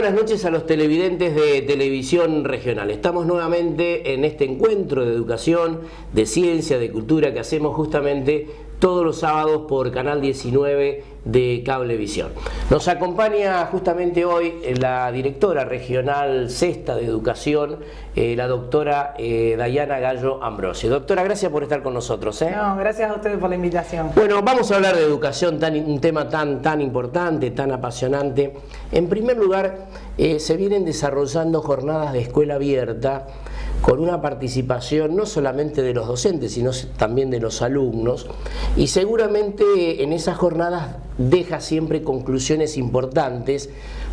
buenas noches a los televidentes de Televisión Regional. Estamos nuevamente en este encuentro de educación, de ciencia, de cultura que hacemos justamente todos los sábados por Canal 19 de Cablevisión. Nos acompaña justamente hoy la directora regional sexta de educación, la doctora Dayana Gallo Ambrosio. Doctora, gracias por estar con nosotros. No, gracias a ustedes por la invitación. Bueno, vamos a hablar de educación, un tema tan importante, tan apasionante. En primer lugar, se vienen desarrollando jornadas de escuela abierta con una participación no solamente de los docentes, sino también de los alumnos, y seguramente en esas jornadas deja siempre conclusiones importantes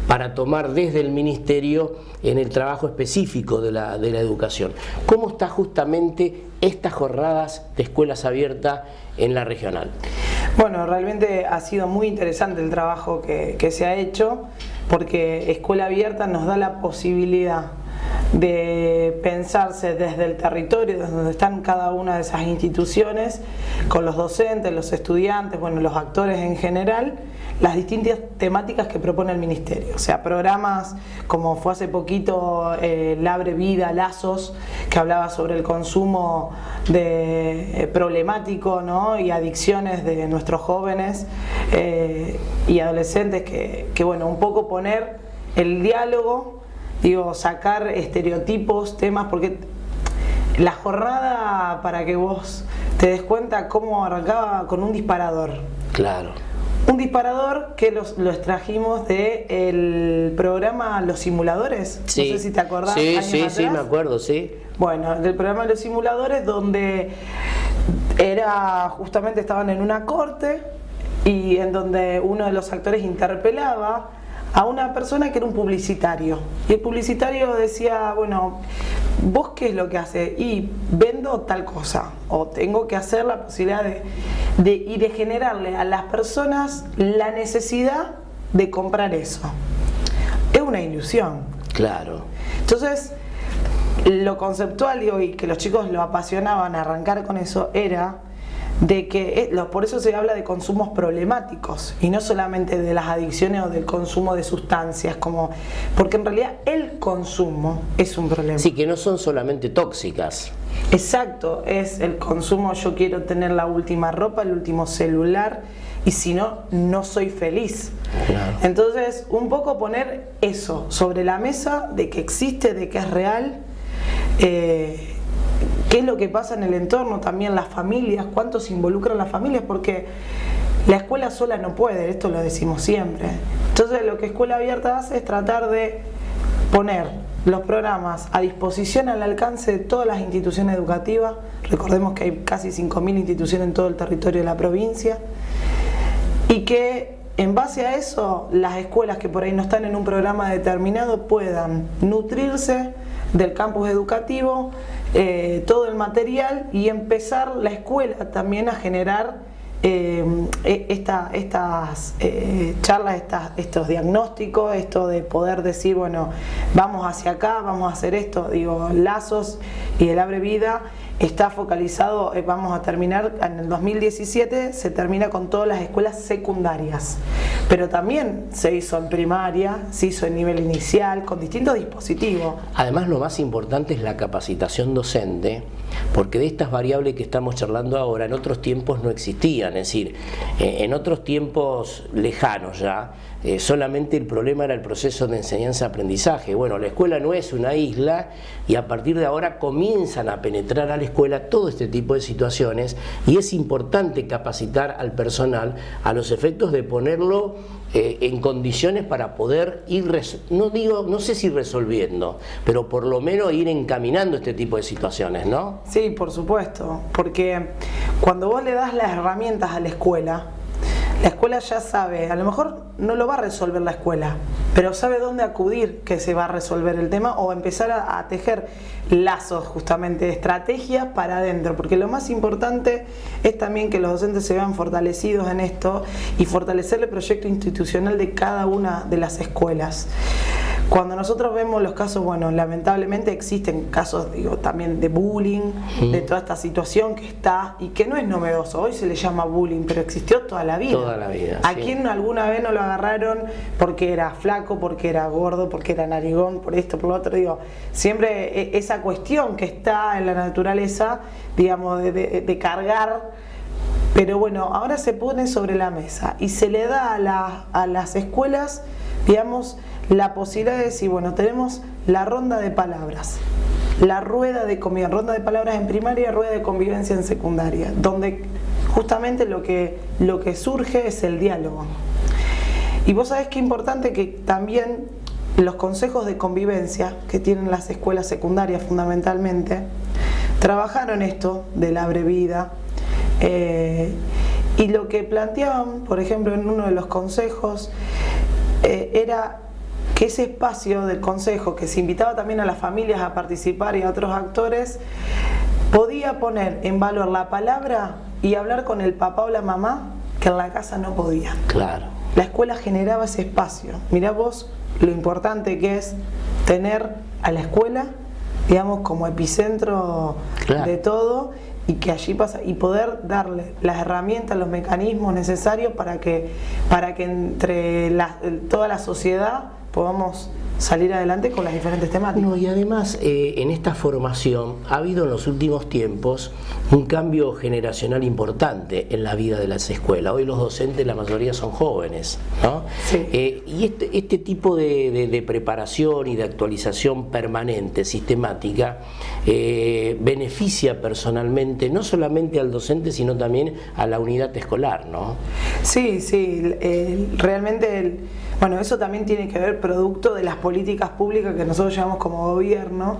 para tomar desde el Ministerio en el trabajo específico de la educación. ¿Cómo está justamente estas jornadas de escuelas abiertas en la regional? Bueno, realmente ha sido muy interesante el trabajo que se ha hecho, porque Escuela Abierta nos da la posibilidad de pensarse desde el territorio, desde donde están cada una de esas instituciones, con los docentes, los estudiantes, bueno, los actores en general, las distintas temáticas que propone el Ministerio. O sea, programas como fue hace poquito Labre Vida, Lazos, que hablaba sobre el consumo problemático, ¿no? Y adicciones de nuestros jóvenes y adolescentes, que bueno, un poco poner el diálogo, digo, sacar estereotipos, temas, porque la jornada, para que vos te des cuenta cómo arrancaba con un disparador. Claro. Un disparador que lo extrajimos del programa Los Simuladores. Sí. No sé si te acordás. Sí, me acuerdo, sí. Bueno, del programa Los Simuladores, donde justamente estaban en una corte y en donde uno de los actores interpelaba a una persona que era un publicitario, y el publicitario decía, bueno, ¿vos qué es lo que hace? Y vendo tal cosa, o tengo que hacer la posibilidad de generarle a las personas la necesidad de comprar eso. Es una ilusión. Claro. Entonces, lo conceptual, digo, y que los chicos lo apasionaban a arrancar con eso, era de que por eso se habla de consumos problemáticos y no solamente de las adicciones o del consumo de sustancias, porque en realidad el consumo es un problema. Sí, que no son solamente tóxicas. Exacto, es el consumo, yo quiero tener la última ropa, el último celular, y si no, no soy feliz. Claro. Entonces, un poco poner eso sobre la mesa, de que existe, de que es real, qué es lo que pasa en el entorno, también las familias, cuánto se involucran las familias, porque la escuela sola no puede, esto lo decimos siempre. Entonces lo que Escuela Abierta hace es tratar de poner los programas a disposición, al alcance de todas las instituciones educativas. Recordemos que hay casi 5.000 instituciones en todo el territorio de la provincia, y que en base a eso las escuelas que por ahí no están en un programa determinado puedan nutrirse del campus educativo, todo el material, y empezar la escuela también a generar estas charlas, estos diagnósticos, esto de poder decir, bueno, vamos hacia acá, vamos a hacer esto. Digo, Lazos y el Abre Vida está focalizado, vamos a terminar en el 2017, se termina con todas las escuelas secundarias, pero también se hizo en primaria, se hizo en nivel inicial, con distintos dispositivos. Además, lo más importante es la capacitación docente, porque de estas variables que estamos charlando ahora, en otros tiempos no existían, es decir, en otros tiempos lejanos ya, solamente el problema era el proceso de enseñanza-aprendizaje. Bueno, la escuela no es una isla, y a partir de ahora comienzan a penetrar a la escuela todo este tipo de situaciones, y es importante capacitar al personal a los efectos de ponerlo en condiciones para poder ir, no sé si resolviendo, pero por lo menos ir encaminando este tipo de situaciones, ¿no? Sí, por supuesto, porque cuando vos le das las herramientas a la escuela ya sabe, a lo mejor no lo va a resolver la escuela, pero sabe dónde acudir que se va a resolver el tema, o empezar a tejer lazos, justamente, de estrategias para adentro, porque lo más importante es también que los docentes se vean fortalecidos en esto y fortalecer el proyecto institucional de cada una de las escuelas. cuando nosotros vemos los casos, bueno, lamentablemente existen casos, digo, también de bullying, de toda esta situación que está y que no es novedoso. Hoy se le llama bullying, pero existió toda la vida. Toda la vida. ¿A quién alguna vez no lo agarraron porque era flaco, porque era gordo, porque era narigón, por esto, por lo otro? Digo, siempre esa cuestión que está en la naturaleza, digamos, de cargar. Pero bueno, ahora se pone sobre la mesa y se le da a las escuelas, digamos, la posibilidad de decir, bueno, tenemos la ronda de palabras, la rueda de convivencia, ronda de palabras en primaria, rueda de convivencia en secundaria, donde justamente lo que surge es el diálogo. Y vos sabés qué importante que también los consejos de convivencia que tienen las escuelas secundarias fundamentalmente, trabajaron esto de la brevida, y lo que planteaban, por ejemplo, en uno de los consejos, era que ese espacio del consejo, que se invitaba también a las familias a participar y a otros actores, podía poner en valor la palabra y hablar con el papá o la mamá que en la casa no podían. Claro. La escuela generaba ese espacio. Mirá vos lo importante que es tener a la escuela, digamos, como epicentro de todo, y que allí pasa, y poder darle las herramientas, los mecanismos necesarios para que entre toda la sociedad podamos salir adelante con las diferentes temáticas. No, y además en esta formación ha habido en los últimos tiempos un cambio generacional importante en la vida de las escuelas. Hoy los docentes, la mayoría son jóvenes, ¿no? Sí. Y este tipo de preparación y de actualización permanente, sistemática, beneficia personalmente no solamente al docente, sino también a la unidad escolar, ¿no? Sí, sí, realmente bueno, eso también tiene que ver producto de las políticas públicas que nosotros llevamos como gobierno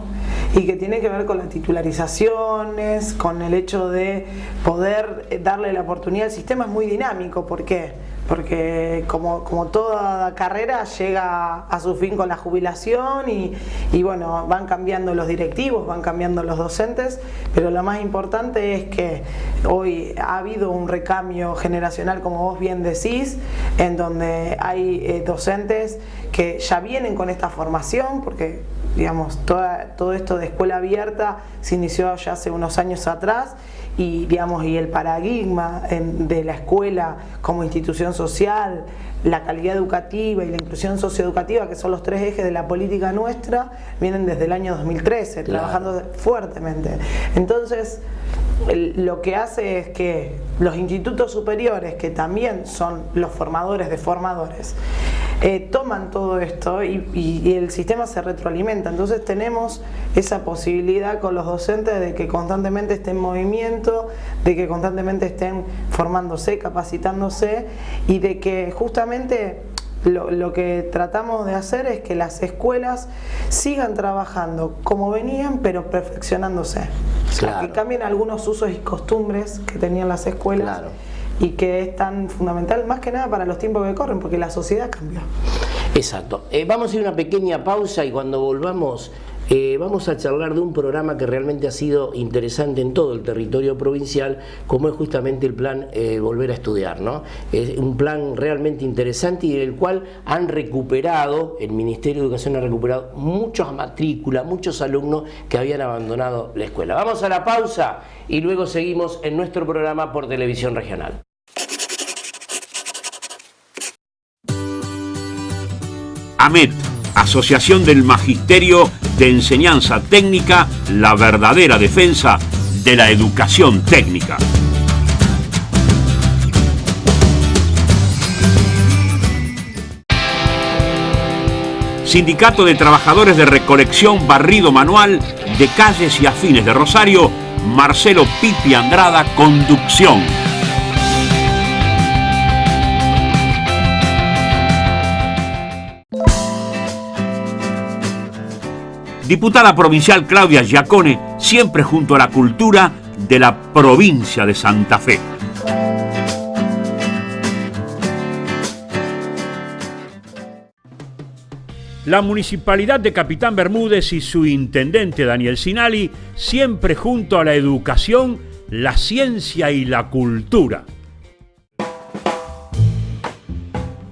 y que tiene que ver con las titularizaciones, con el hecho de poder darle la oportunidad. El sistema es muy dinámico, ¿por qué? Porque como toda carrera llega a su fin con la jubilación y bueno, van cambiando los directivos, van cambiando los docentes, pero lo más importante es que hoy ha habido un recambio generacional, como vos bien decís, en donde hay docentes que ya vienen con esta formación, porque digamos, todo esto de escuela abierta se inició ya hace unos años atrás y digamos, y el paradigma de la escuela como institución social, la calidad educativa y la inclusión socioeducativa, que son los tres ejes de la política nuestra, vienen desde el año 2013, claro, trabajando fuertemente. Entonces, lo que hace es que los institutos superiores, que también son los formadores de formadores, toman todo esto y el sistema se retroalimenta. Entonces tenemos esa posibilidad con los docentes de que constantemente estén en movimiento, de que constantemente estén formándose, capacitándose y de que justamente lo que tratamos de hacer es que las escuelas sigan trabajando como venían, pero perfeccionándose. Claro. O sea, que cambien algunos usos y costumbres que tenían las escuelas. Claro. Y que es tan fundamental, más que nada para los tiempos que corren, porque la sociedad cambió. Exacto. Vamos a ir a una pequeña pausa y cuando volvamos vamos a charlar de un programa que realmente ha sido interesante en todo el territorio provincial, como es justamente el plan Volver a Estudiar, ¿no? Es un plan realmente interesante y del cual han recuperado, el Ministerio de Educación ha recuperado muchas matrículas, muchos alumnos que habían abandonado la escuela. Vamos a la pausa y luego seguimos en nuestro programa por Televisión Regional. AMET, Asociación del Magisterio de Enseñanza Técnica, la verdadera defensa de la educación técnica. Sindicato de Trabajadores de Recolección Barrido Manual de Calles y Afines de Rosario, Marcelo Pipi Andrada, conducción. Diputada provincial Claudia Giacone, siempre junto a la cultura de la provincia de Santa Fe. La Municipalidad de Capitán Bermúdez y su intendente Daniel Sinali, siempre junto a la educación, la ciencia y la cultura.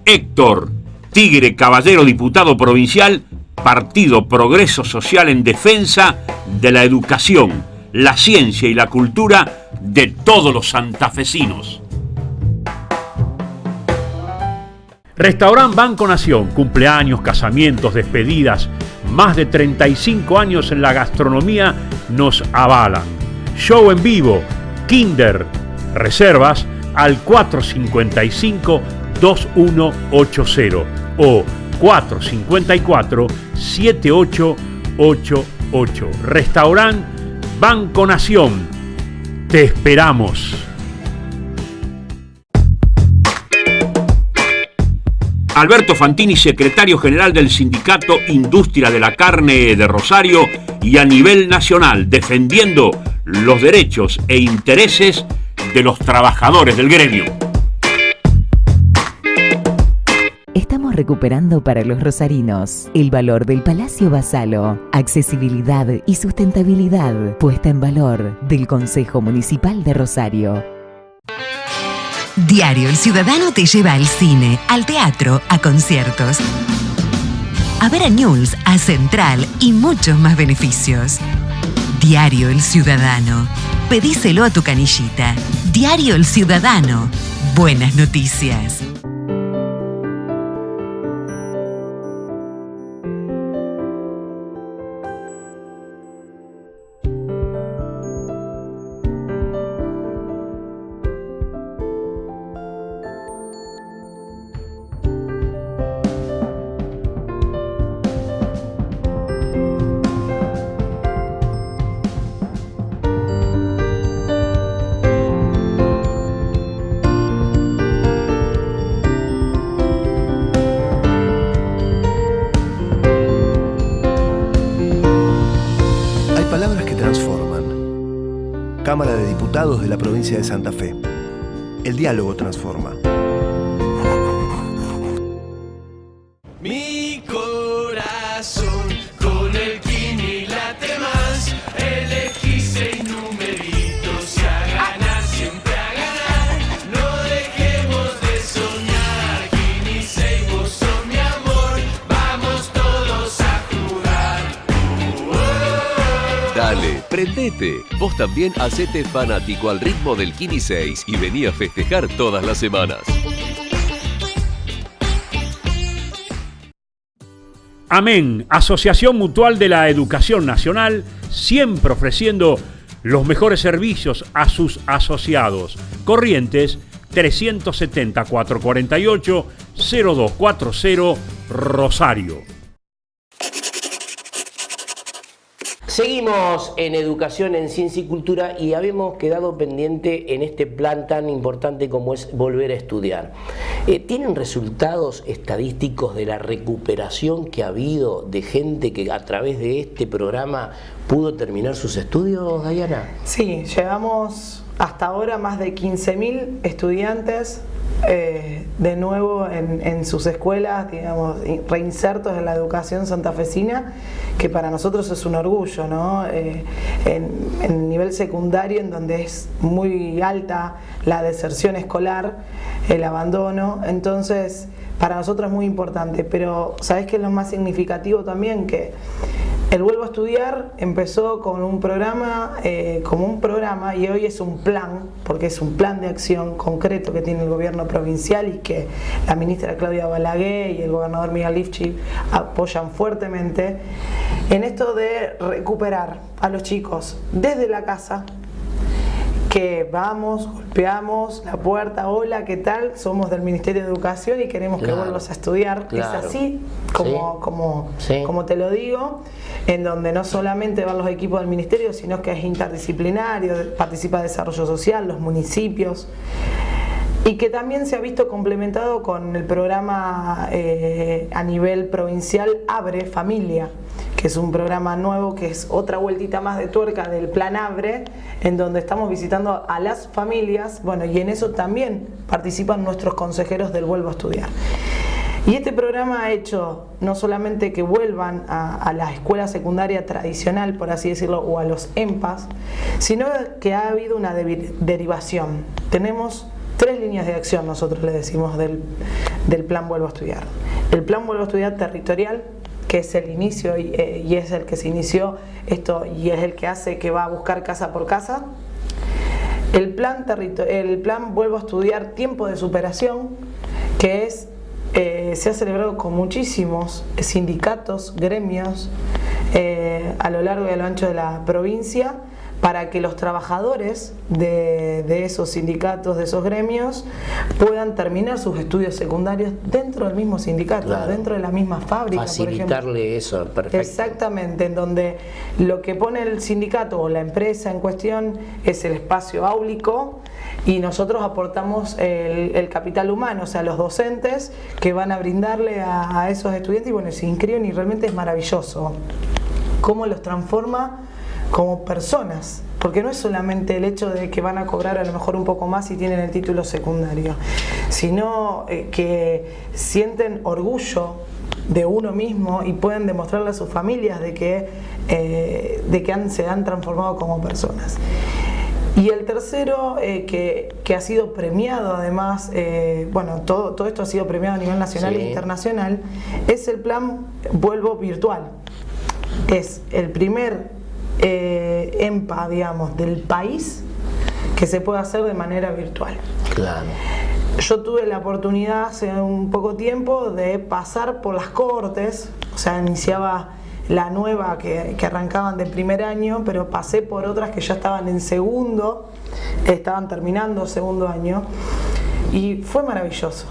Héctor Tigre Caballero, diputado provincial, Partido Progreso Social en defensa de la educación, la ciencia y la cultura de todos los santafesinos. Restaurant Banco Nación, cumpleaños, casamientos, despedidas, más de 35 años en la gastronomía nos avalan. Show en vivo, Kinder, reservas al 455-2180 o 454-7888. Restaurant Banco Nación, te esperamos. Alberto Fantini, secretario general del Sindicato Industria de la Carne de Rosario y a nivel nacional, defendiendo los derechos e intereses de los trabajadores del gremio. Estamos recuperando para los rosarinos el valor del Palacio Basalo, accesibilidad y sustentabilidad puesta en valor del Consejo Municipal de Rosario. Diario El Ciudadano te lleva al cine, al teatro, a conciertos, a ver a News, a Central y muchos más beneficios. Diario El Ciudadano. Pedíselo a tu canillita. Diario El Ciudadano. Buenas noticias. Cámara de Diputados de la provincia de Santa Fe. El diálogo transforma. Mi corazón con el Kini late más. Elegí 6 numeritos y a ganar, siempre a ganar. No dejemos de soñar. Kini 6, vos sos mi amor. Vamos todos a jugar. Dale, prendete. Vos también hacete fanático al ritmo del Kini 6 y vení a festejar todas las semanas. Amén, Asociación Mutual de la Educación Nacional, siempre ofreciendo los mejores servicios a sus asociados. Corrientes 370-448-0240, Rosario. Seguimos en Educación en Ciencia y Cultura y habíamos quedado pendiente en este plan tan importante como es volver a estudiar. ¿Tienen resultados estadísticos de la recuperación que ha habido de gente que a través de este programa pudo terminar sus estudios, Dayana? Sí, llevamos hasta ahora más de 15.000 estudiantes de nuevo en sus escuelas, digamos, reinsertos en la educación santafesina, que para nosotros es un orgullo, ¿no? En nivel secundario, en donde es muy alta la deserción escolar, el abandono, entonces para nosotros es muy importante. Pero ¿sabés qué es lo más significativo también? Que el Vuelvo a Estudiar empezó con un programa, como un programa, y hoy es un plan, porque es un plan de acción concreto que tiene el gobierno provincial y que la ministra Claudia Balaguer y el gobernador Miguel Lifchich apoyan fuertemente en esto de recuperar a los chicos desde la casa, que vamos, golpeamos la puerta, hola, ¿qué tal? Somos del Ministerio de Educación y queremos que vuelvas a estudiar. Claro. Es así como te lo digo, en donde no solamente van los equipos del Ministerio, sino que es interdisciplinario, participa el desarrollo social, los municipios, y que también se ha visto complementado con el programa a nivel provincial Abre Familia, que es un programa nuevo, que es otra vueltita más de tuerca del plan Abre, en donde estamos visitando a las familias, bueno, y en eso también participan nuestros consejeros del Vuelvo a Estudiar. Y este programa ha hecho no solamente que vuelvan a la escuela secundaria tradicional, por así decirlo, o a los EMPAs, sino que ha habido una derivación. Tenemos 3 líneas de acción, nosotros le decimos, del plan Vuelvo a Estudiar. El plan Vuelvo a Estudiar territorial, que es el inicio y es el que se inició esto y es el que hace que va a buscar casa por casa. El plan Vuelvo a Estudiar Tiempo de Superación, que se ha celebrado con muchísimos sindicatos, gremios a lo largo y a lo ancho de la provincia, para que los trabajadores de esos sindicatos, de esos gremios, puedan terminar sus estudios secundarios dentro del mismo sindicato, claro, dentro de la misma fábrica, facilitarle por ejemplo. Eso, perfecto. Exactamente, en donde lo que pone el sindicato o la empresa en cuestión es el espacio áulico y nosotros aportamos el capital humano, o sea, los docentes que van a brindarle a esos estudiantes y bueno, se inscriben y realmente es maravilloso cómo los transforma como personas, porque no es solamente el hecho de que van a cobrar a lo mejor un poco más si tienen el título secundario, sino que sienten orgullo de uno mismo y pueden demostrarle a sus familias de que se han transformado como personas. Y el tercero, que ha sido premiado además, todo esto ha sido premiado a nivel nacional e internacional, es el plan Vuelvo Virtual. Es el primer EMPA, digamos, del país que se puede hacer de manera virtual. Claro. Yo tuve la oportunidad hace un poco tiempo de pasar por las cortes, o sea, iniciaba la nueva que arrancaban del primer año, pero pasé por otras que ya estaban en segundo, estaban terminando segundo año, y fue maravilloso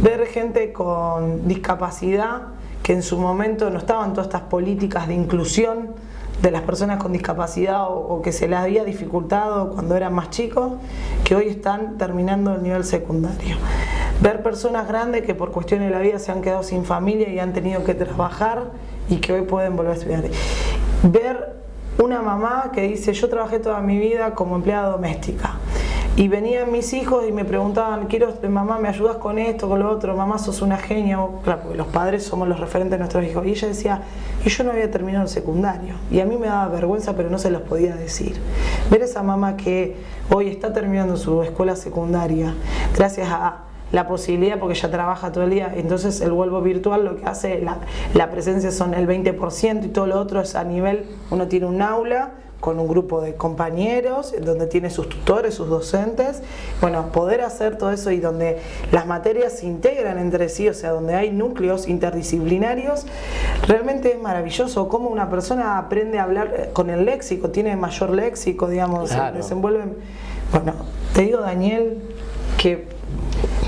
ver gente con discapacidad, que en su momento no estaban todas estas políticas de inclusión de las personas con discapacidad o que se les había dificultado cuando eran más chicos, que hoy están terminando el nivel secundario. Ver personas grandes que por cuestiones de la vida se han quedado sin familia y han tenido que trabajar y que hoy pueden volver a estudiar. Ver una mamá que dice, yo trabajé toda mi vida como empleada doméstica. Y venían mis hijos y me preguntaban, mamá, ¿me ayudas con esto, con lo otro? Mamá, sos una genia. Claro, porque los padres somos los referentes de nuestros hijos. Y ella decía, y yo no había terminado el secundario. Y a mí me daba vergüenza, pero no se los podía decir. Ver esa mamá que hoy está terminando su escuela secundaria, gracias a la posibilidad, porque ella trabaja todo el día, entonces el Vuelvo Virtual lo que hace, la presencia son el 20% y todo lo otro es a nivel, uno tiene un aula, con un grupo de compañeros, donde tiene sus tutores, sus docentes, bueno, poder hacer todo eso y donde las materias se integran entre sí, o sea, donde hay núcleos interdisciplinarios, realmente es maravilloso cómo una persona aprende a hablar con el léxico, tiene mayor léxico, digamos, claro. Se desenvuelve. Bueno, te digo, Daniel, que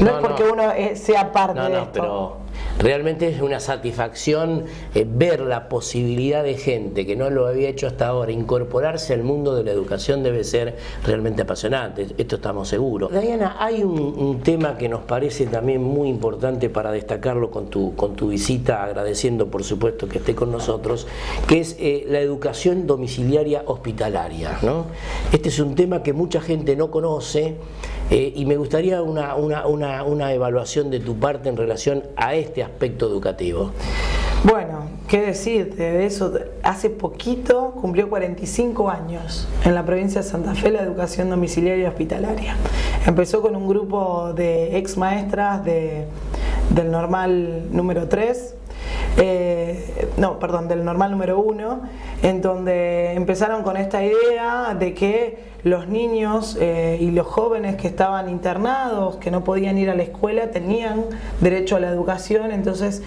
no es porque uno sea parte de esto. Pero realmente es una satisfacción ver la posibilidad de gente que no lo había hecho hasta ahora, incorporarse al mundo de la educación debe ser realmente apasionante, esto estamos seguros. Diana, hay un tema que nos parece también muy importante para destacarlo con tu visita, agradeciendo por supuesto que esté con nosotros, que es la educación domiciliaria hospitalaria, ¿no? Este es un tema que mucha gente no conoce y me gustaría una evaluación de tu parte en relación a este aspecto educativo. Bueno, qué decirte de eso. Hace poquito cumplió 45 años en la provincia de Santa Fe la educación domiciliaria y hospitalaria. Empezó con un grupo de ex maestras del normal número 3, del normal número 1, en donde empezaron con esta idea de que los niños y los jóvenes que estaban internados, que no podían ir a la escuela, tenían derecho a la educación, entonces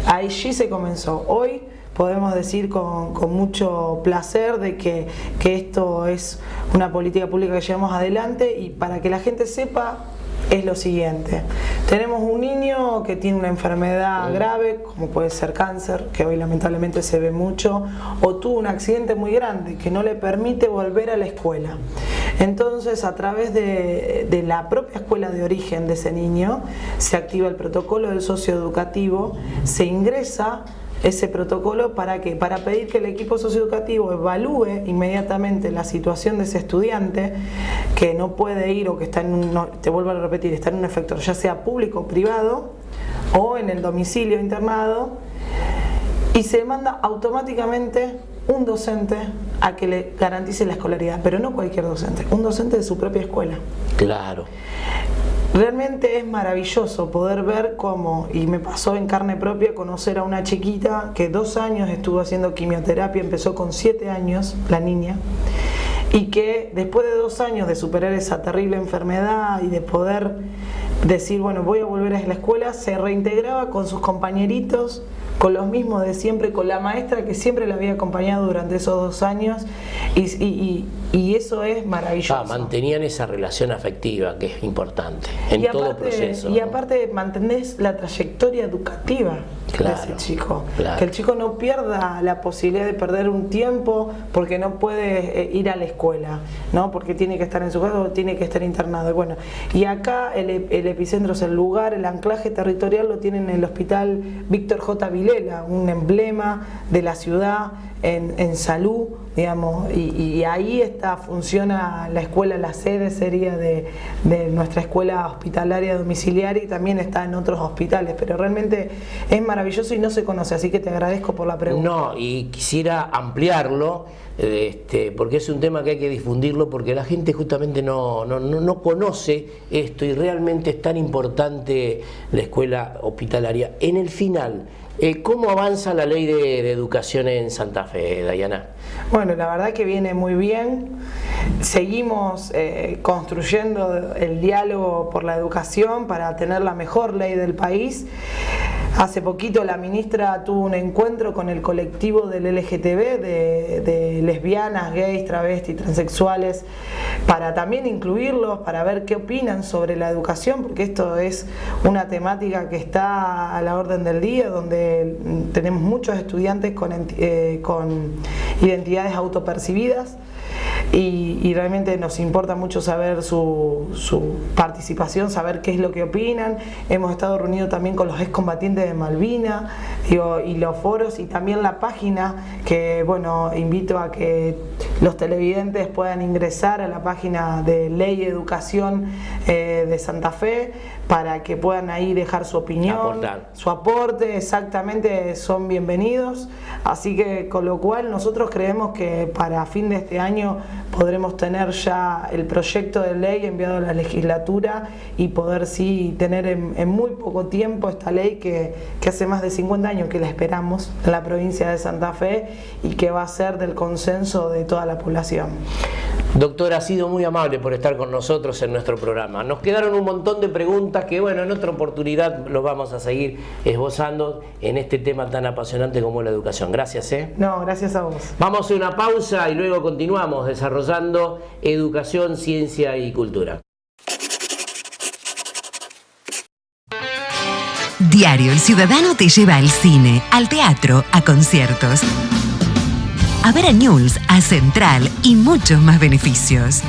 allí se comenzó. Hoy podemos decir con mucho placer de que esto es una política pública que llevamos adelante, y para que la gente sepa es lo siguiente: tenemos un niño que tiene una enfermedad grave, como puede ser cáncer, que hoy lamentablemente se ve mucho, o tuvo un accidente muy grande que no le permite volver a la escuela. Entonces, a través de la propia escuela de origen de ese niño, se activa el protocolo del socioeducativo, se ingresa ese protocolo para pedir que el equipo socioeducativo evalúe inmediatamente la situación de ese estudiante que no puede ir o que está te vuelvo a repetir, está en un efector ya sea público o privado o en el domicilio internado, y se manda automáticamente un docente a que le garantice la escolaridad, pero no cualquier docente, un docente de su propia escuela. Claro. realmente es maravilloso poder ver cómo, y me pasó en carne propia, conocer a una chiquita que 2 años estuvo haciendo quimioterapia, empezó con 7 años, la niña, y que después de 2 años de superar esa terrible enfermedad y de poder decir, bueno, voy a volver a la escuela, se reintegraba con sus compañeritos, con los mismos de siempre, con la maestra que siempre la había acompañado durante esos 2 años, y eso es maravilloso. Mantenían esa relación afectiva, que es importante en todo proceso. Y aparte mantenés la trayectoria educativa de ese chico. Claro. Que el chico no pierda la posibilidad de perder un tiempo porque no puede ir a la escuela, ¿no? Porque tiene que estar en su casa o tiene que estar internado. Bueno, y acá el epicentro es el lugar, el anclaje territorial lo tienen en el Hospital Víctor J. Vilela, un emblema de la ciudad en salud, digamos, y ahí funciona la escuela, la sede sería de nuestra escuela hospitalaria domiciliaria, y también está en otros hospitales, pero realmente es maravilloso y no se conoce, así que te agradezco por la pregunta. No, y quisiera ampliarlo, porque es un tema que hay que difundirlo, porque la gente justamente no conoce esto, y realmente es tan importante la escuela hospitalaria. En el final, ¿cómo avanza la ley de educación en Santa Fe, Dayana? Bueno, la verdad que viene muy bien. Seguimos construyendo el diálogo por la educación para tener la mejor ley del país. Hace poquito la ministra tuvo un encuentro con el colectivo del LGTB, de lesbianas, gays, travestis, transexuales, para también incluirlos, para ver qué opinan sobre la educación, porque esto es una temática que está a la orden del día, donde tenemos muchos estudiantes con identidades autopercibidas. Y realmente nos importa mucho saber su participación, saber qué es lo que opinan. Hemos estado reunidos también con los excombatientes de Malvinas y los foros, y también la página, que bueno, invito a que los televidentes puedan ingresar a la página de Ley y Educación de Santa Fe, para que puedan ahí dejar su opinión, su aporte, exactamente, son bienvenidos. Así que con lo cual nosotros creemos que para fin de este año podremos tener ya el proyecto de ley enviado a la legislatura y poder sí tener en muy poco tiempo esta ley que hace más de 50 años que la esperamos en la provincia de Santa Fe y que va a ser del consenso de toda la población. Doctora, ha sido muy amable por estar con nosotros en nuestro programa. Nos quedaron un montón de preguntas que, bueno, en otra oportunidad los vamos a seguir esbozando en este tema tan apasionante como la educación. Gracias, No, gracias a vos. Vamos a hacer una pausa y luego continuamos desarrollando educación, ciencia y cultura. Diario El Ciudadano te lleva al cine, al teatro, a conciertos, a ver a News, a Central y muchos más beneficios.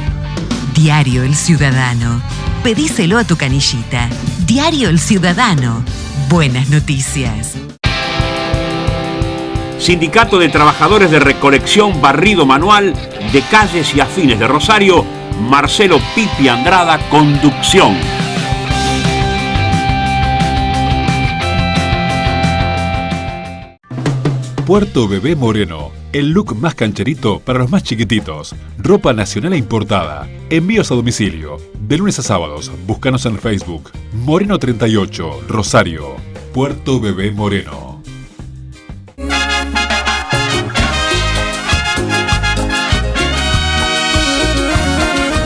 Diario El Ciudadano. Pedíselo a tu canillita. Diario El Ciudadano. Buenas noticias. Sindicato de Trabajadores de Recolección Barrido Manual de Calles y Afines de Rosario, Marcelo Pipi Andrada, conducción. Puerto Bebé Moreno, el look más cancherito para los más chiquititos. Ropa nacional e importada. Envíos a domicilio. De lunes a sábados, búscanos en Facebook. Moreno 38, Rosario. Puerto Bebé Moreno.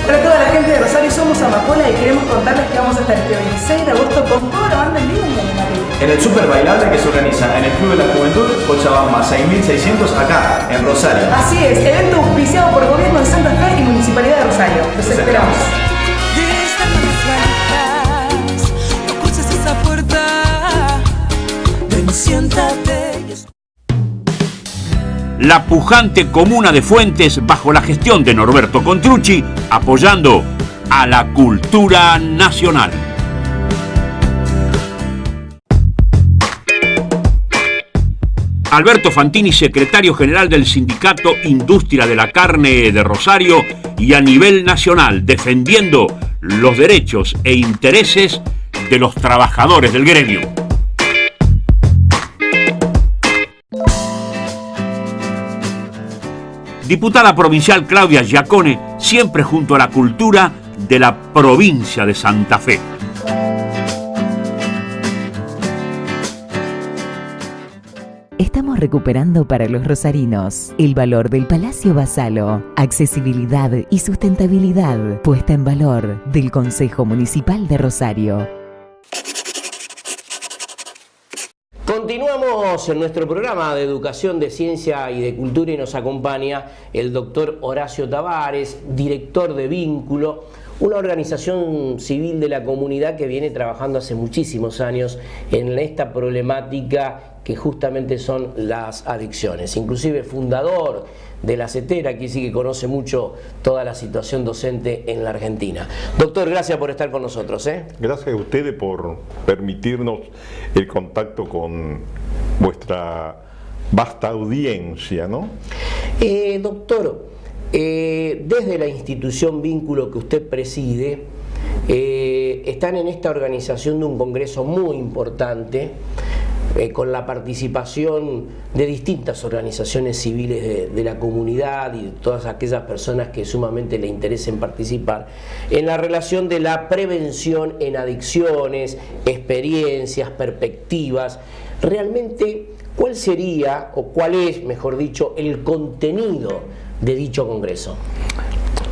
Hola a toda la gente de Rosario, somos Amapola y queremos contarles que vamos a estar este 26 de agosto con toda la banda en vivo en Guadalajara. En el Super Bailable que se organiza en el Club de la Juventud, Cochabamba 6600 acá, en Rosario. Así es, evento auspiciado por el Gobierno de Santa Fe y Municipalidad de Rosario. Los esperamos. No cruces esa puerta, ven, siéntate. La pujante comuna de Fuentes, bajo la gestión de Norberto Contrucci, apoyando a la cultura nacional. Alberto Fantini, secretario general del Sindicato Industria de la Carne de Rosario y a nivel nacional, defendiendo los derechos e intereses de los trabajadores del gremio. Diputada provincial Claudia Giacone, siempre junto a la cultura de la provincia de Santa Fe. estamos recuperando para los rosarinos el valor del Palacio Basalo, accesibilidad y sustentabilidad puesta en valor del Consejo Municipal de Rosario. Continuamos en nuestro programa de educación, de ciencia y de cultura y nos acompaña el doctor Horacio Tavares, director de Vínculo, una organización civil de la comunidad que viene trabajando hace muchísimos años en esta problemática que justamente son las adicciones. Inclusive fundador de la CETERA, aquí sí que conoce mucho toda la situación docente en la Argentina. Doctor, gracias por estar con nosotros. Gracias a ustedes por permitirnos el contacto con vuestra vasta audiencia, ¿no? Doctor, desde la institución Vínculo que usted preside, están en esta organización de un congreso muy importante, con la participación de distintas organizaciones civiles de la comunidad y de todas aquellas personas que sumamente le interesen participar, en la relación de la prevención en adicciones, experiencias, perspectivas. Realmente, ¿cuál sería, o cuál es, mejor dicho, el contenido de dicho congreso?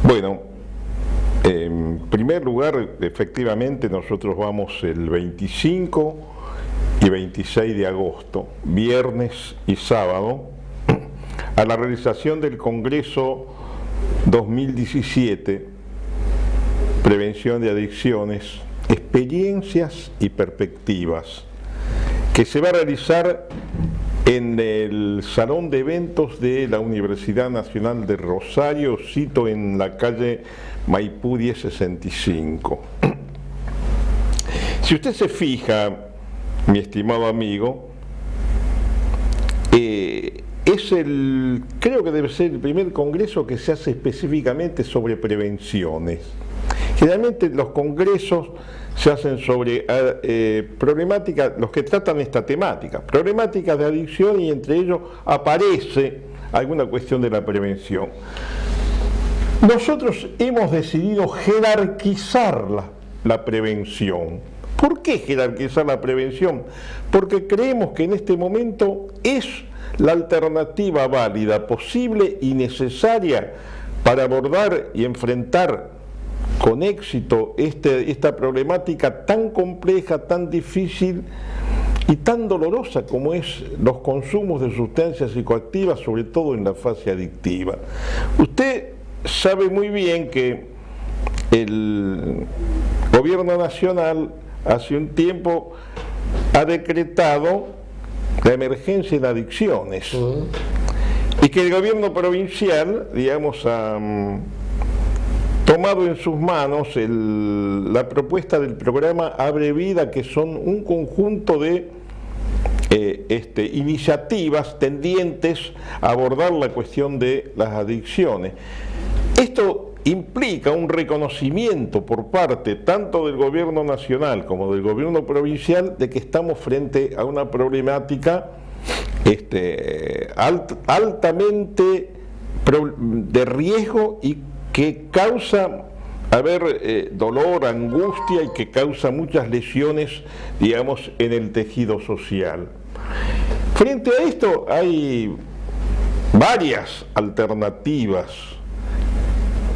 Bueno, en primer lugar, efectivamente, nosotros vamos el 25 y 26 de agosto, viernes y sábado, a la realización del Congreso 2017, Prevención de Adicciones, Experiencias y Perspectivas, que se va a realizar en el Salón de Eventos de la Universidad Nacional de Rosario, sito en la calle Maipú 1065. Si usted se fija, mi estimado amigo, creo que debe ser el primer congreso que se hace específicamente sobre prevenciones. Generalmente los congresos se hacen sobre problemáticas, los que tratan esta temática, problemáticas de adicción, y entre ellos aparece alguna cuestión de la prevención. Nosotros hemos decidido jerarquizar la prevención. ¿Por qué jerarquizar la prevención? Porque creemos que en este momento es la alternativa válida, posible y necesaria para abordar y enfrentar con éxito esta problemática tan compleja, tan difícil y tan dolorosa como es los consumos de sustancias psicoactivas, sobre todo en la fase adictiva. Usted sabe muy bien que el Gobierno Nacional hace un tiempo ha decretado la emergencia en adicciones y que el gobierno provincial, digamos, ha tomado en sus manos la propuesta del programa Abre Vida, que son un conjunto de iniciativas tendientes a abordar la cuestión de las adicciones. Esto implica un reconocimiento por parte tanto del gobierno nacional como del gobierno provincial de que estamos frente a una problemática altamente de riesgo y que causa dolor, angustia, y que causa muchas lesiones, digamos, en el tejido social. Frente a esto hay varias alternativas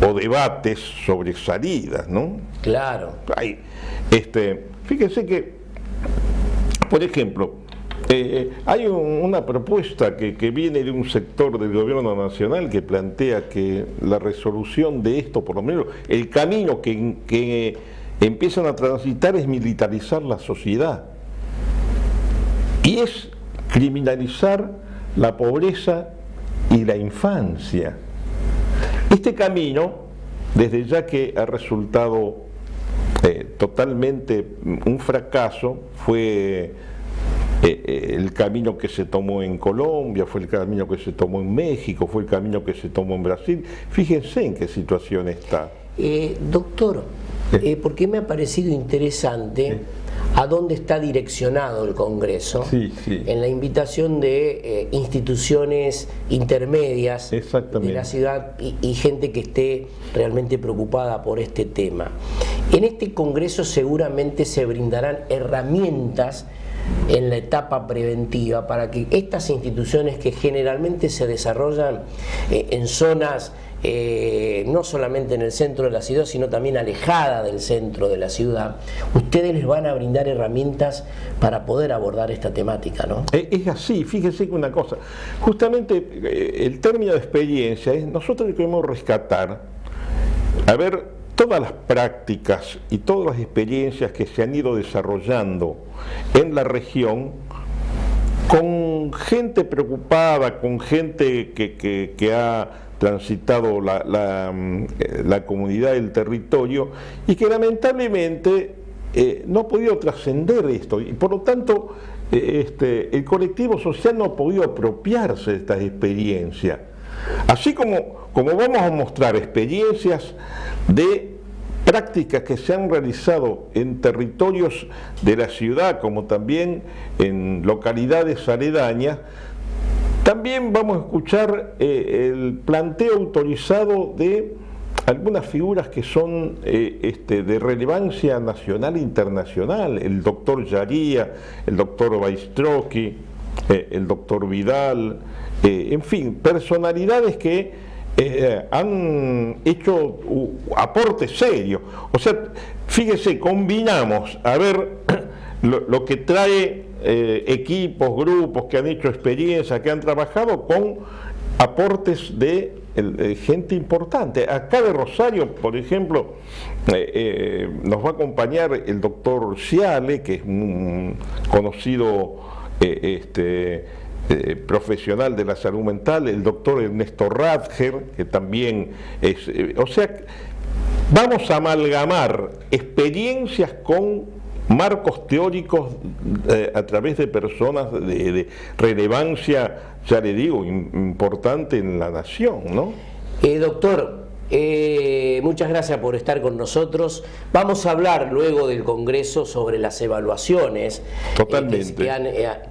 o debates sobre salidas, ¿no? Claro. Fíjense que, por ejemplo, hay una propuesta que viene de un sector del gobierno nacional que plantea que la resolución de esto, por lo menos el camino que empiezan a transitar, es militarizar la sociedad y es criminalizar la pobreza y la infancia. Este camino, desde ya que ha resultado totalmente un fracaso, fue el camino que se tomó en Colombia, fue el camino que se tomó en México, fue el camino que se tomó en Brasil. Fíjense en qué situación está. Doctor, ¿por qué me ha parecido interesante a dónde está direccionado el Congreso? En la invitación de instituciones intermedias de la ciudad y gente que esté realmente preocupada por este tema. En este Congreso seguramente se brindarán herramientas en la etapa preventiva para que estas instituciones que generalmente se desarrollan en zonas no solamente en el centro de la ciudad, sino también alejada del centro de la ciudad, ustedes les van a brindar herramientas para poder abordar esta temática, ¿no? Es así, fíjese que una cosa, justamente el término de experiencia es, nosotros queremos rescatar, a ver, todas las prácticas y todas las experiencias que se han ido desarrollando en la región con gente preocupada, con gente que ha transitado la comunidad del territorio y que lamentablemente no ha podido trascender esto y por lo tanto el colectivo social no ha podido apropiarse de estas experiencias. Así como vamos a mostrar experiencias de prácticas que se han realizado en territorios de la ciudad como también en localidades aledañas, también vamos a escuchar el planteo autorizado de algunas figuras que son de relevancia nacional e internacional, el doctor Yaría, el doctor Baistroqui, el doctor Vidal, en fin, personalidades que han hecho aportes serios. O sea, fíjese, combinamos a ver lo que trae equipos, grupos que han hecho experiencia, que han trabajado con aportes de gente importante. Acá de Rosario, por ejemplo, nos va a acompañar el doctor Ciale, que es un conocido profesional de la salud mental, el doctor Ernesto Radger, que también es... o sea, vamos a amalgamar experiencias con marcos teóricos a través de personas de relevancia, ya le digo, importante en la nación, ¿no? Doctor, muchas gracias por estar con nosotros. Vamos a hablar luego del Congreso sobre las evaluaciones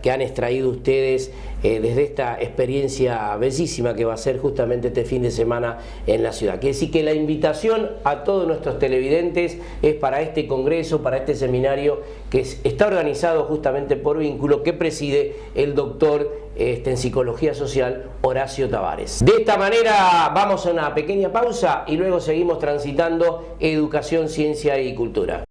que han extraído ustedes desde esta experiencia bellísima que va a ser justamente este fin de semana en la ciudad. Quiere decir que la invitación a todos nuestros televidentes es para este Congreso, para este seminario que está organizado justamente por Vínculo, que preside el doctor en Psicología Social, Horacio Tavares. De esta manera vamos a una pequeña pausa y luego seguimos transitando educación, ciencia y cultura.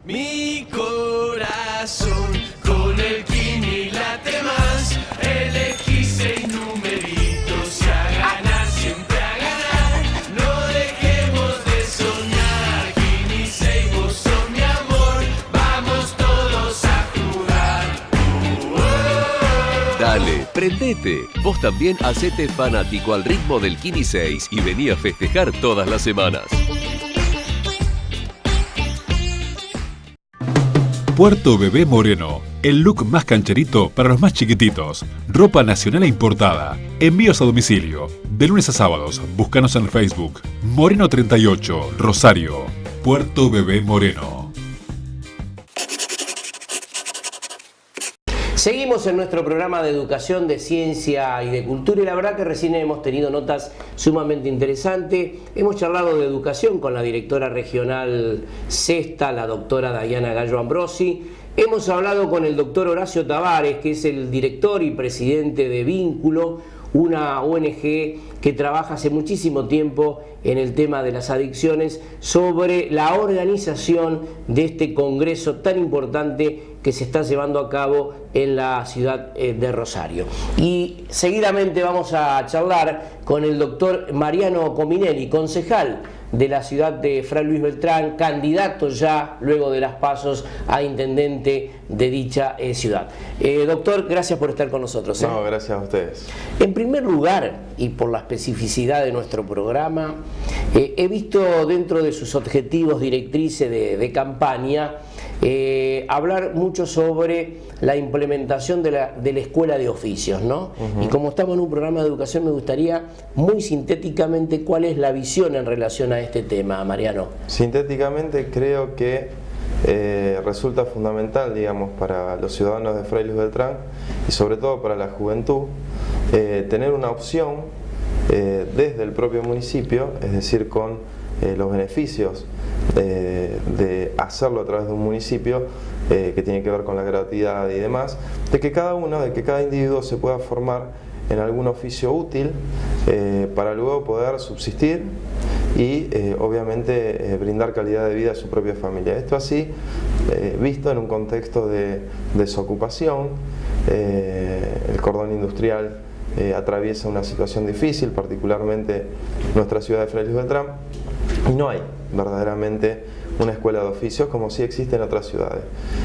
Mi corazón con el Kini late más, elegí 6 numeritos y a ganar, siempre a ganar. No dejemos de soñar, Kini 6, vos sos mi amor, vamos todos a jugar. Dale, prendete. Vos también hacete fanático al ritmo del Kini 6 y vení a festejar todas las semanas. Puerto Bebé Moreno, el look más cancherito para los más chiquititos. Ropa nacional e importada. Envíos a domicilio. De lunes a sábados, búscanos en Facebook. Moreno 38, Rosario. Puerto Bebé Moreno. Seguimos en nuestro programa de educación, de ciencia y de cultura y la verdad que recién hemos tenido notas sumamente interesantes. Hemos charlado de educación con la directora regional Cesta, la doctora Dayana Gallo Ambrosi. Hemos hablado con el doctor Horacio Tavares, que es el director y presidente de Vínculo, una ONG que trabaja hace muchísimo tiempo en el tema de las adicciones, sobre la organización de este congreso tan importante que se está llevando a cabo en la ciudad de Rosario. Y seguidamente vamos a charlar con el doctor Mariano Cominelli, concejal de la ciudad de Fray Luis Beltrán, candidato ya luego de las pasos a intendente de dicha ciudad. Doctor, gracias por estar con nosotros. No, gracias a ustedes. En primer lugar, y por la especificidad de nuestro programa, he visto dentro de sus objetivos directrices de campaña hablar mucho sobre la implementación de la escuela de oficios, ¿no? Y como estamos en un programa de educación, me gustaría muy sintéticamente cuál es la visión en relación a este tema, Mariano. Sintéticamente creo que resulta fundamental, digamos, para los ciudadanos de Fray Luis Beltrán y sobre todo para la juventud, tener una opción desde el propio municipio, es decir, con los beneficios de hacerlo a través de un municipio, que tiene que ver con la gratuidad y demás, de que cada individuo se pueda formar en algún oficio útil para luego poder subsistir y obviamente brindar calidad de vida a su propia familia. Esto así, visto en un contexto de desocupación, el cordón industrial atraviesa una situación difícil, particularmente nuestra ciudad de Fray Luis Beltrán, y no hay verdaderamente una escuela de oficios como sí existe en otras ciudades.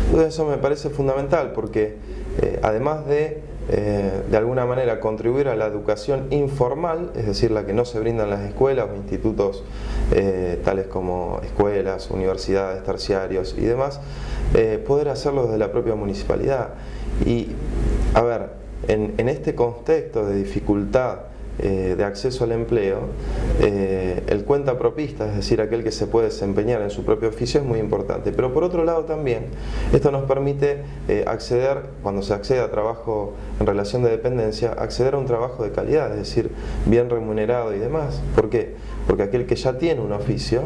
Entonces eso me parece fundamental porque además de alguna manera contribuir a la educación informal, es decir, la que no se brinda en las escuelas o institutos tales como escuelas, universidades, terciarios y demás, poder hacerlo desde la propia municipalidad. Y a ver, en este contexto de dificultad de acceso al empleo, el cuentapropista, es decir, aquel que se puede desempeñar en su propio oficio, es muy importante. Pero por otro lado también, esto nos permite acceder, cuando se accede a trabajo en relación de dependencia, acceder a un trabajo de calidad, es decir, bien remunerado y demás. ¿Por qué? Porque aquel que ya tiene un oficio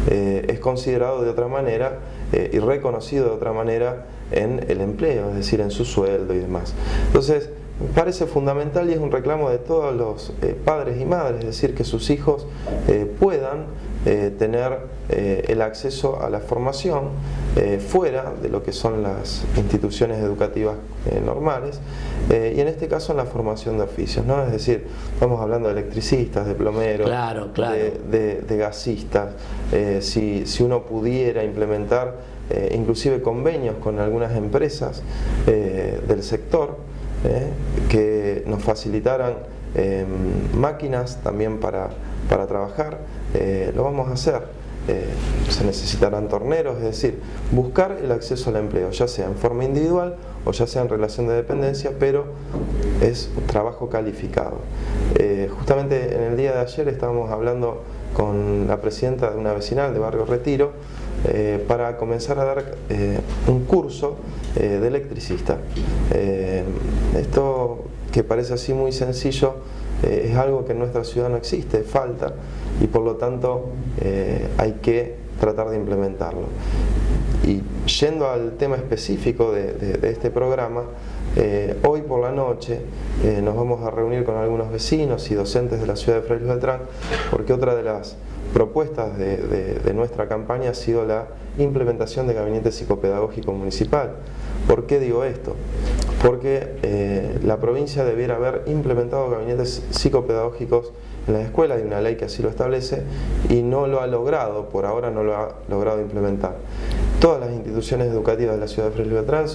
es considerado de otra manera y reconocido de otra manera en el empleo, es decir, en su sueldo y demás. Entonces, me parece fundamental y es un reclamo de todos los padres y madres, es decir, que sus hijos puedan tener el acceso a la formación fuera de lo que son las instituciones educativas normales y en este caso en la formación de oficios, ¿no? Es decir, estamos hablando de electricistas, de plomeros, claro. de gasistas, si uno pudiera implementar inclusive convenios con algunas empresas del sector, que nos facilitaran máquinas también para trabajar, lo vamos a hacer. Se necesitarán torneros, es decir, buscar el acceso al empleo, ya sea en forma individual o ya sea en relación de dependencia, pero es trabajo calificado. Justamente en el día de ayer estábamos hablando con la presidenta de una vecinal de Barrio Retiro para comenzar a dar un curso de electricista. Esto que parece así muy sencillo es algo que en nuestra ciudad no existe, falta, y por lo tanto hay que tratar de implementarlo. Y yendo al tema específico de este programa, hoy por la noche nos vamos a reunir con algunos vecinos y docentes de la ciudad de Fray Luis Beltrán, porque otra de las propuestas de nuestra campaña ha sido la implementación de gabinete psicopedagógico municipal. ¿Por qué digo esto? Porque la provincia debiera haber implementado gabinetes psicopedagógicos en las escuelas, hay una ley que así lo establece y no lo ha logrado, por ahora no lo ha logrado implementar. Todas las instituciones educativas de la ciudad de Fray Luis Beltrán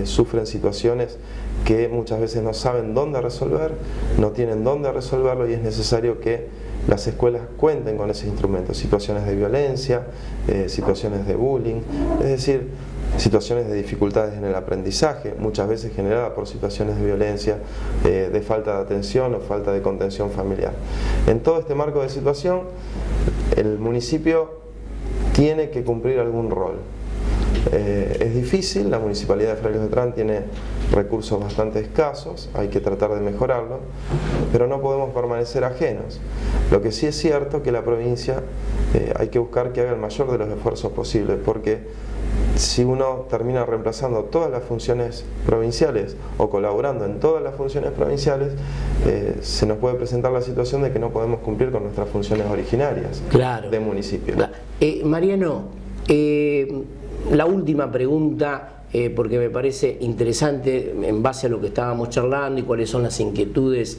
sufren situaciones que muchas veces no saben dónde resolver, no tienen dónde resolverlo y es necesario que las escuelas cuenten con ese instrumento, situaciones de violencia, situaciones de bullying, es decir, situaciones de dificultades en el aprendizaje, muchas veces generadas por situaciones de violencia, de falta de atención o falta de contención familiar. En todo este marco de situación, el municipio tiene que cumplir algún rol. Es difícil, la Municipalidad de Fray Luis Beltrán tiene recursos bastante escasos, hay que tratar de mejorarlo, pero no podemos permanecer ajenos. Lo que sí es cierto que la provincia hay que buscar que haga el mayor de los esfuerzos posibles, porque si uno termina reemplazando todas las funciones provinciales o colaborando en todas las funciones provinciales, se nos puede presentar la situación de que no podemos cumplir con nuestras funciones originarias de municipio. Mariano, la última pregunta, porque me parece interesante en base a lo que estábamos charlando y cuáles son las inquietudes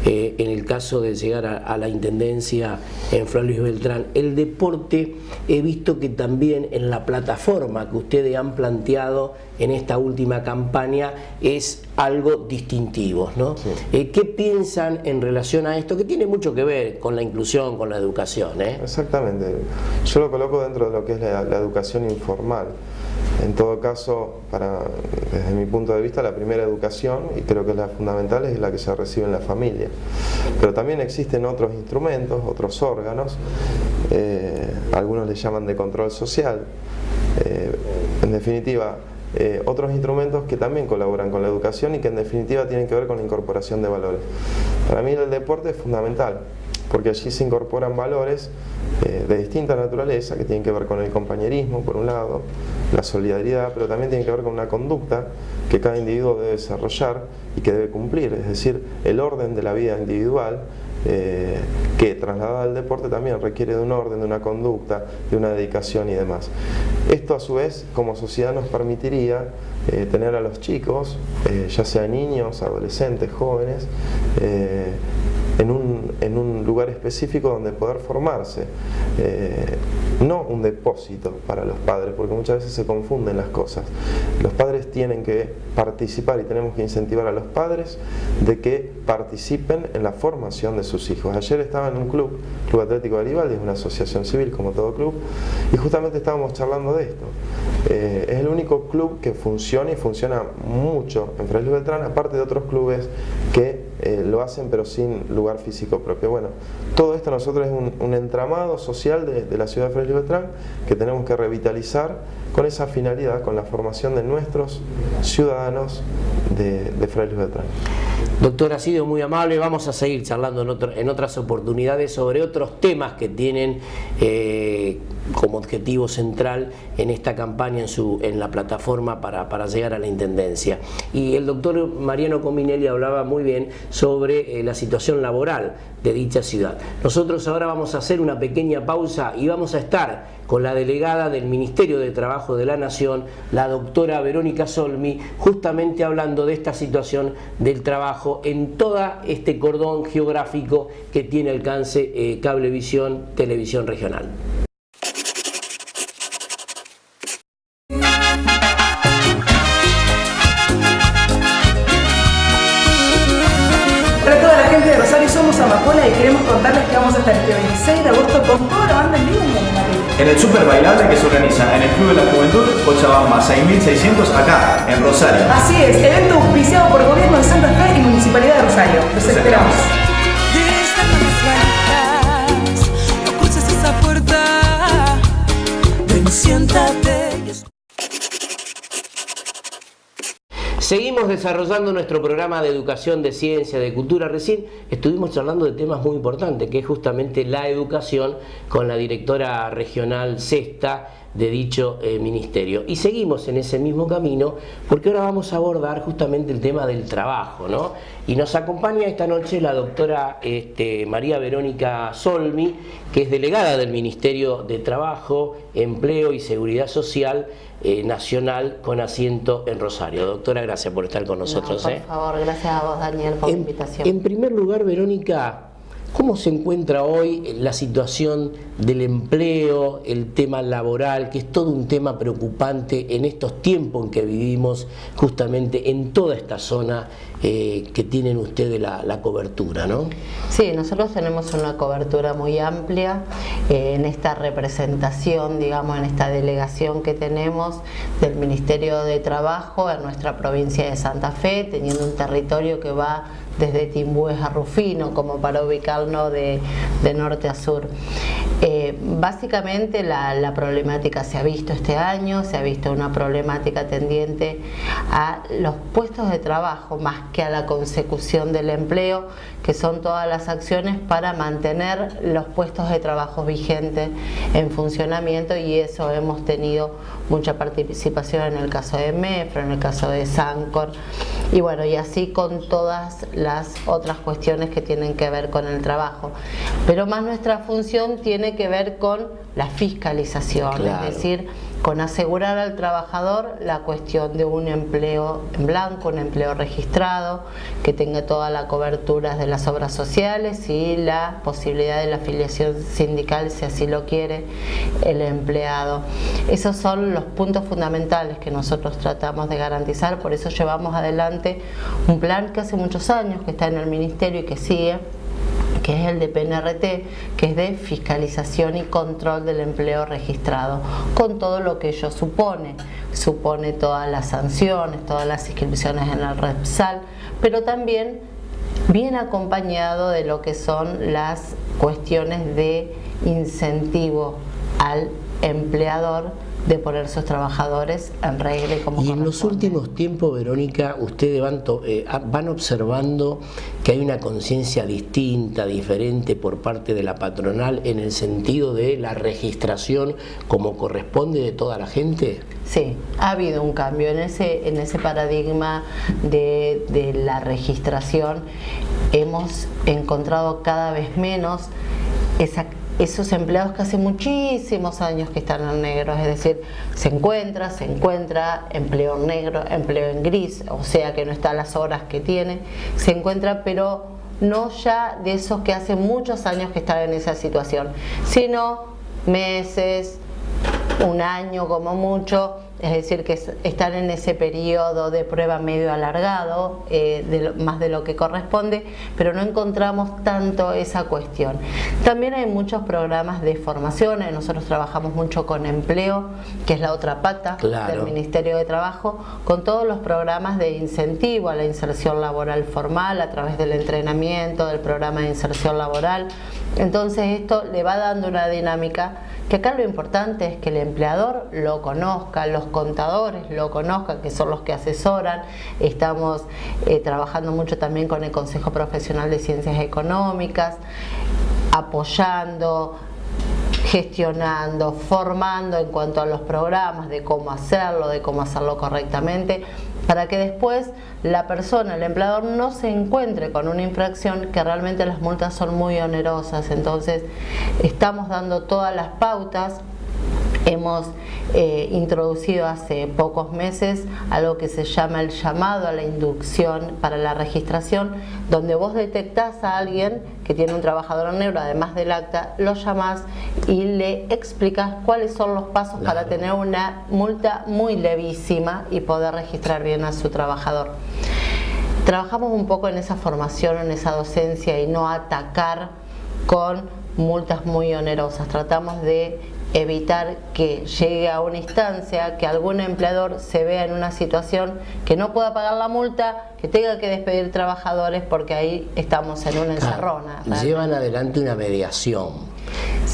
en el caso de llegar a la intendencia en Fray Luis Beltrán. El deporte, he visto que también en la plataforma que ustedes han planteado en esta última campaña es algo distintivo, ¿no? Sí. ¿Qué piensan en relación a esto? Que tiene mucho que ver con la inclusión, con la educación, Exactamente. Yo lo coloco dentro de lo que es la educación informal. En todo caso, desde mi punto de vista, la primera educación, y creo que es la fundamental, es la que se recibe en la familia. Pero también existen otros instrumentos, otros órganos, algunos le llaman de control social, en definitiva, otros instrumentos que también colaboran con la educación y que en definitiva tienen que ver con la incorporación de valores. Para mí el deporte es fundamental. porque allí se incorporan valores de distinta naturaleza que tienen que ver con el compañerismo, por un lado, la solidaridad, pero también tienen que ver con una conducta que cada individuo debe desarrollar y que debe cumplir, es decir, el orden de la vida individual, que trasladada al deporte también requiere de un orden, de una conducta, de una dedicación y demás. Esto a su vez como sociedad nos permitiría tener a los chicos, ya sea niños, adolescentes, jóvenes, en un lugar específico donde poder formarse, no un depósito para los padres, porque muchas veces se confunden las cosas. Los padres tienen que participar y tenemos que incentivar a los padres de que participen en la formación de sus hijos. Ayer estaba en un club, Club Atlético Garibaldi, es una asociación civil como todo club, y justamente estábamos charlando de esto. Es el único club que funciona y funciona mucho en Fray Luis Beltrán, aparte de otros clubes que lo hacen pero sin lugar físico propio. Bueno, todo esto nosotros es un entramado social de la ciudad de Fray Luis Beltrán que tenemos que revitalizar con esa finalidad, con la formación de nuestros ciudadanos de Fray Luis Beltrán. Doctor, ha sido muy amable. Vamos a seguir charlando en otras oportunidades sobre otros temas que tienen como objetivo central en esta campaña, en la plataforma para llegar a la Intendencia. Y el doctor Mariano Cominelli hablaba muy bien sobre la situación laboral de dicha ciudad. Nosotros ahora vamos a hacer una pequeña pausa y vamos a estar con la delegada del Ministerio de Trabajo de la Nación, la doctora Verónica Solmi, justamente hablando de esta situación del trabajo en todo este cordón geográfico que tiene alcance Cablevisión, Televisión Regional. Para toda la gente de Rosario, somos Amapola y queremos contarles que vamos a estar este 26 de agosto con toda la banda en vivo en Madrid. En el Super Bailable que se organiza en el Club de la Juventud Cochabamba 6600 acá, en Rosario. Así es, evento auspiciado por Gobierno de Santa Fe y Municipalidad de Rosario. Los esperamos. No cruces esa puerta, ven, siéntate. Seguimos desarrollando nuestro programa de educación, de ciencia, de cultura. Recién estuvimos charlando de temas muy importantes, que es justamente la educación, con la directora regional sexta de dicho ministerio. Y seguimos en ese mismo camino, porque ahora vamos a abordar justamente el tema del trabajo, ¿no? Y nos acompaña esta noche la doctora María Verónica Solmi, que es delegada del Ministerio de Trabajo, Empleo y Seguridad Social Nacional con asiento en Rosario. Doctora, gracias por estar con nosotros. No, por favor, gracias a vos, Daniel, por la invitación. En primer lugar, Verónica, ¿cómo se encuentra hoy la situación del empleo, el tema laboral, que es todo un tema preocupante en estos tiempos en que vivimos, justamente en toda esta zona que tienen ustedes la cobertura, ¿no? Sí, nosotros tenemos una cobertura muy amplia en esta representación, digamos, en esta delegación que tenemos del Ministerio de Trabajo en nuestra provincia de Santa Fe, teniendo un territorio que va desde Timbúes a Rufino, como para ubicarnos de norte a sur. Básicamente la problemática se ha visto este año, se ha visto una problemática tendiente a los puestos de trabajo más que a la consecución del empleo, que son todas las acciones para mantener los puestos de trabajo vigentes en funcionamiento, y eso hemos tenido mucha participación en el caso de MEFRO, en el caso de Sancor, y bueno, y así con todas las otras cuestiones que tienen que ver con el trabajo. Pero más nuestra función tiene que ver con la fiscalización, claro. Es decir, con asegurar al trabajador la cuestión de un empleo en blanco, un empleo registrado, que tenga toda la cobertura de las obras sociales y la posibilidad de la afiliación sindical, si así lo quiere el empleado. Esos son los puntos fundamentales que nosotros tratamos de garantizar, por eso llevamos adelante un plan que hace muchos años que está en el Ministerio y que sigue, que es el de PNRT, que es de fiscalización y control del empleo registrado, con todo lo que ello supone todas las sanciones, todas las inscripciones en el REPSAL, pero también bien acompañado de lo que son las cuestiones de incentivo al empleador de poner sus trabajadores en regla y como Y en los últimos tiempos, Verónica, ustedes van observando que hay una conciencia distinta, diferente por parte de la patronal en el sentido de la registración como corresponde de toda la gente. Sí, ha habido un cambio en ese paradigma de la registración. Hemos encontrado cada vez menos esos empleados que hace muchísimos años que están en negro, es decir, se encuentra empleo en negro, empleo en gris, o sea que no está a las horas que tiene, se encuentra, pero no ya de esos que hace muchos años que están en esa situación, sino meses, un año como mucho, es decir, que están en ese periodo de prueba medio alargado, más de lo que corresponde, pero no encontramos tanto esa cuestión. También hay muchos programas de formación, nosotros trabajamos mucho con empleo, que es la otra pata del Ministerio de Trabajo, con todos los programas de incentivo a la inserción laboral formal a través del entrenamiento, del programa de inserción laboral. Entonces esto le va dando una dinámica que acá lo importante es que el empleador lo conozca, los contadores lo conozcan, que son los que asesoran. Estamos trabajando mucho también con el Consejo Profesional de Ciencias Económicas, apoyando, gestionando, formando en cuanto a los programas, de cómo hacerlo correctamente, para que después la persona, el empleador, no se encuentre con una infracción, que realmente las multas son muy onerosas. Entonces estamos dando todas las pautas. Hemos introducido hace pocos meses algo que se llama el llamado a la inducción para la registración, donde vos detectás a alguien que tiene un trabajador en negro, además del acta, lo llamás y le explicás cuáles son los pasos para tener una multa muy levísima y poder registrar bien a su trabajador. Trabajamos un poco en esa formación, en esa docencia, y no atacar con multas muy onerosas. Tratamos de evitar que llegue a una instancia que algún empleador se vea en una situación que no pueda pagar la multa, que tenga que despedir trabajadores, porque ahí estamos en una encerrona. Llevan adelante una mediación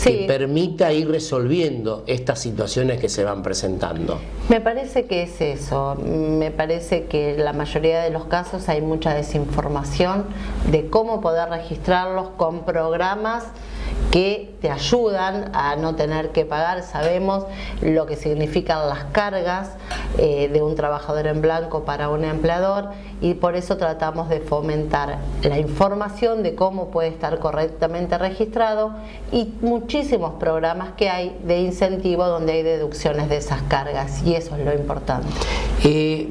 que permita ir resolviendo estas situaciones que se van presentando. Me parece que es eso, me parece que en la mayoría de los casos hay mucha desinformación de cómo poder registrarlos con programas que te ayudan a no tener que pagar. Sabemos lo que significan las cargas de un trabajador en blanco para un empleador, y por eso tratamos de fomentar la información de cómo puede estar correctamente registrado, y muchísimos programas que hay de incentivo donde hay deducciones de esas cargas, y eso es lo importante.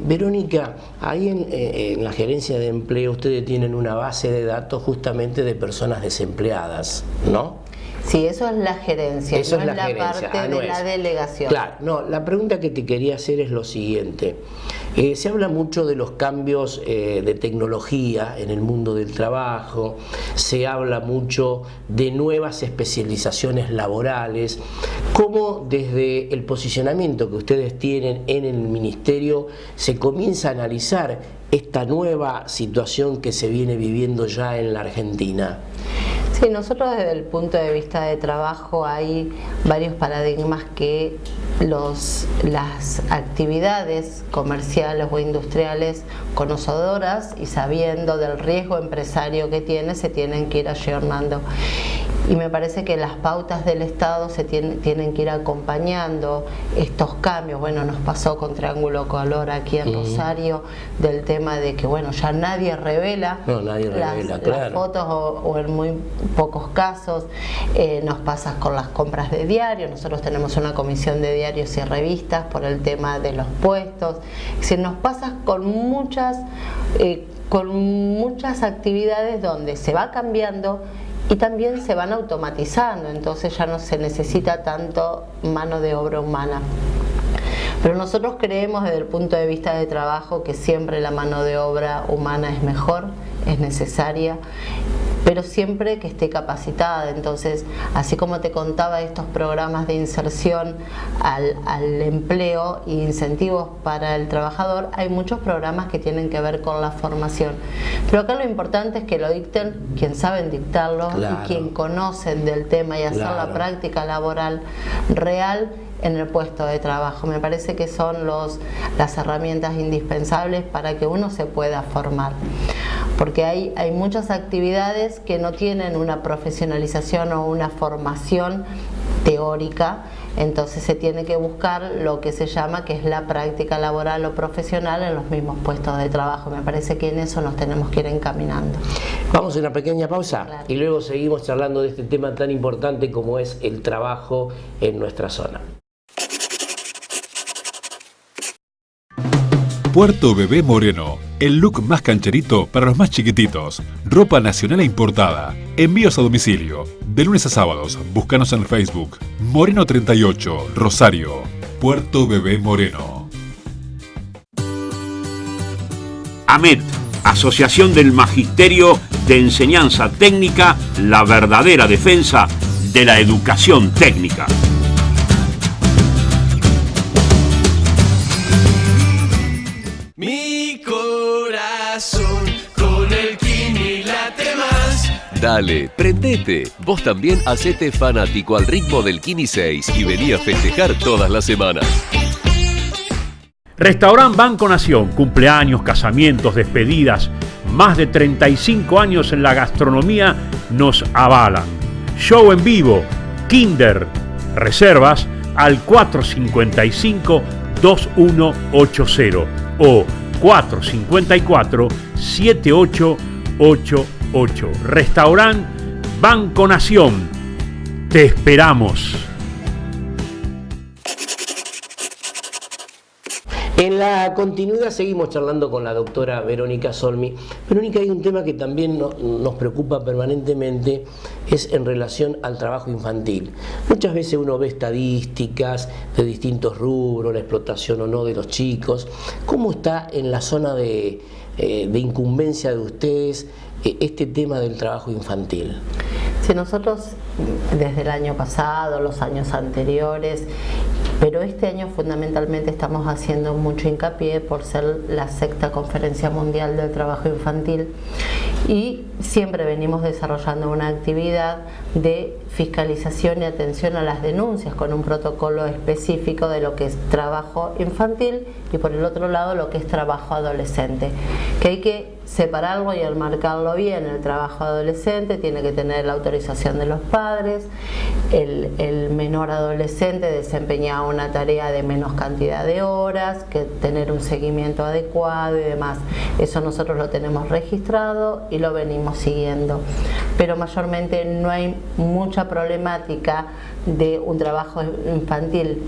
Verónica, ahí en la gerencia de empleo ustedes tienen una base de datos justamente de personas desempleadas, ¿no? Sí, eso es la gerencia, eso no es la parte de la delegación. Claro, no, la pregunta que te quería hacer es lo siguiente. Se habla mucho de los cambios de tecnología en el mundo del trabajo, se habla mucho de nuevas especializaciones laborales. ¿Cómo desde el posicionamiento que ustedes tienen en el Ministerio se comienza a analizar esta nueva situación que se viene viviendo ya en la Argentina? Sí, nosotros desde el punto de vista de trabajo hay varios paradigmas que las actividades comerciales o industriales, conocedoras y sabiendo del riesgo empresario que tiene, se tienen que ir ayornando. Y me parece que las pautas del Estado tienen que ir acompañando estos cambios. Bueno, nos pasó con Triángulo Color aquí en Rosario, del tema de que, bueno, ya nadie revela, las fotos o en muy pocos casos. Nos pasa con las compras de diarios. Nosotros tenemos una comisión de diarios y revistas por el tema de los puestos. Es decir, nos pasa con muchas actividades donde se va cambiando y también se van automatizando, entonces ya no se necesita tanto mano de obra humana. Pero nosotros creemos desde el punto de vista de trabajo que siempre la mano de obra humana es mejor, es necesaria, pero siempre que esté capacitada. Entonces, así como te contaba estos programas de inserción al empleo e incentivos para el trabajador, hay muchos programas que tienen que ver con la formación. Pero acá lo importante es que lo dicten quien saben dictarlo, y quien conocen del tema y hacer la práctica laboral real, en el puesto de trabajo. Me parece que son las herramientas indispensables para que uno se pueda formar. Porque hay muchas actividades que no tienen una profesionalización o una formación teórica, entonces se tiene que buscar lo que se llama, que es la práctica laboral o profesional en los mismos puestos de trabajo. Me parece que en eso nos tenemos que ir encaminando. Vamos a una pequeña pausa, claro, y luego seguimos charlando de este tema tan importante como es el trabajo en nuestra zona. Puerto Bebé Moreno, el look más cancherito para los más chiquititos. Ropa nacional e importada. Envíos a domicilio. De lunes a sábados, búscanos en Facebook. Moreno 38, Rosario. Puerto Bebé Moreno. AMET, Asociación del Magisterio de Enseñanza Técnica, la verdadera defensa de la educación técnica. Mi corazón con el Kini late más. Dale, prendete. Vos también hacete fanático al ritmo del Kini 6 y vení a festejar todas las semanas. Restaurant Banco Nación, cumpleaños, casamientos, despedidas, más de 35 años en la gastronomía nos avalan. Show en vivo, Kinder, reservas al 455-2180 o 454-7888. Restaurant Banco Nación, te esperamos. En la continuidad seguimos charlando con la doctora Verónica Solmi. Verónica, hay un tema que también nos preocupa permanentemente, es en relación al trabajo infantil. Muchas veces uno ve estadísticas de distintos rubros, la explotación o no de los chicos. ¿Cómo está en la zona de incumbencia de ustedes este tema del trabajo infantil? Si nosotros desde el año pasado, los años anteriores, pero este año fundamentalmente estamos haciendo mucho hincapié por ser la 6ª Conferencia Mundial del Trabajo Infantil, y siempre venimos desarrollando una actividad de fiscalización y atención a las denuncias con un protocolo específico de lo que es trabajo infantil y por el otro lado lo que es trabajo adolescente, que hay que separarlo y enmarcarlo bien. El trabajo adolescente tiene que tener la autorización de los padres, el menor adolescente desempeña una tarea de menos cantidad de horas, que tener un seguimiento adecuado y demás. Eso nosotros lo tenemos registrado y lo venimos siguiendo, pero mayormente no hay mucha problemática de un trabajo infantil